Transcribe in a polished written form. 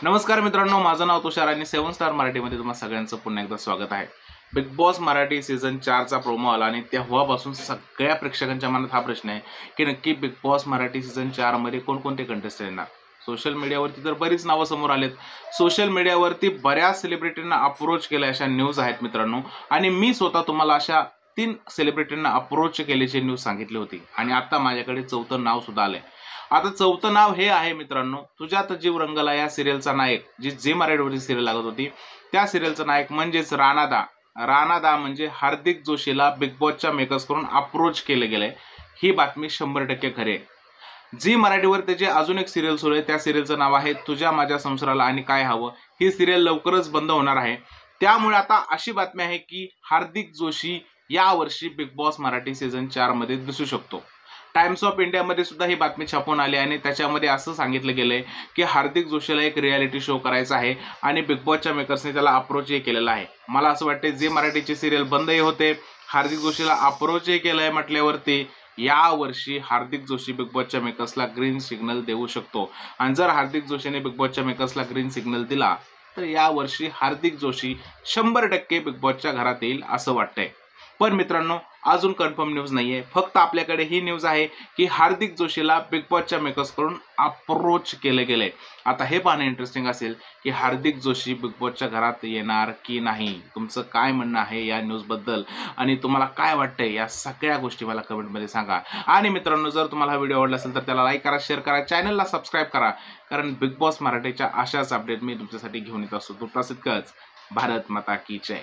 नमस्कार मित्रांनो, माझं नाव तुषार आणि 7 स्टार मराठीमध्ये तुम्हा सगळ्यांचं पुन्हा एकदा स्वागत आहे। बिग बॉस मराठी सीझन 4 चा प्रोमो आला आणि तेव्हापासून सगळ्या प्रेक्षकांच्या मनात हा प्रश्न आहे की नक्की बिग बॉस मराठी सीझन 4 मध्ये कोणकोणते कंटेस्टंट येणार। सोशल मीडियावरती तर बरीच नावं समोर आलेत। सोशल मीडियावरती बऱ्याच सेलिब्रिटींना अप्रोच केल्या अशा न्यूज आहेत मित्रांनो, आणि मी स्वतः तुम्हाला अशा 3 सेलिब्रिटींना अप्रोच केल्याची न्यूज सांगितली होती आणि आता माझ्याकडे चौथं नाव सुद्धा आलंय। आता चौथं नाव हे आहे मित्रांनो, तुझ्यात जीव रंगला या सिरियलचा नायक, जी झी मराठीवरची सिरियल लागत होती त्या सिरियलचा नायक म्हणजेच राणादा। राणादा म्हणजे हार्दिक जोशीला बिग बॉसच्या मेकर्स कडून अप्रोच केले गेले। ही बातमी 100% खरी आहे। झी मराठीवर त्याची अजून एक सिरियल सुरू आहे, त्या सिरियलचं नाव आहे तुझ्या माझ्या संसाराला आणि काय हवं। ही सिरियल लवकरच बंद होणार आहे, त्यामुळे आता अशी बातमी आहे की हार्दिक जोशी यावर्षी बिग बॉस मराठी सीझन 4 मध्ये दिसू शकतो। टाइम्स ऑफ इंडिया मध्ये सुद्धा ही बातमी छापून आली आणि त्याच्यामध्ये असं सांगितलं गेलंय की हार्दिक जोशीला एक रियालिटी शो करायचा आहे आणि बिग बॉसच्या मेकर्सने त्याला अप्रोचही केलेला आहे। मला असं वाटतं झी मराठीची सिरियल बंदही होते, हार्दिक जोशीला अप्रोचही केलंय म्हटल्यावरती यावर्षी हार्दिक जोशी बिग बॉसच्या मेकर्सला ग्रीन सिग्नल देऊ शकतो। आणि जर हार्दिक जोशीने बिग बॉसच्या मेकर्सला ग्रीन सिग्नल दिला तर यावर्षी हार्दिक जोशी 100% बिग बॉसच्या घरात येईल असं वाटतंय। पण मित्रांनो, अजून कन्फर्म न्यूज नाहीये, फक्त आपल्याकडे ही न्यूज आहे की हार्दिक जोशीला बिग बॉसच्या मेकर्स कडून अप्रोच केले गेले। आता हे पाहणं इंटरेस्टिंग असेल की हार्दिक जोशी बिग बॉसच्या घरात येणार की नाही। तुमचं काय म्हणणं आहे या न्यूज बद्दल आणि तुम्हाला काय वाटतंय या सगळ्या गोष्टी मला कमेंट मध्ये सांगा। आणि मित्रांनो, जर तुम्हाला हा व्हिडिओ आवडला असेल तर त्याला लाईक करा, शेअर करा, चॅनलला सबस्क्राईब करा, कारण बिग बॉस मराठीच्या अशाच अपडेट मी तुमच्यासाठी घेऊन येत असतो। तुर्तास इतकंच। भारत माता की जय।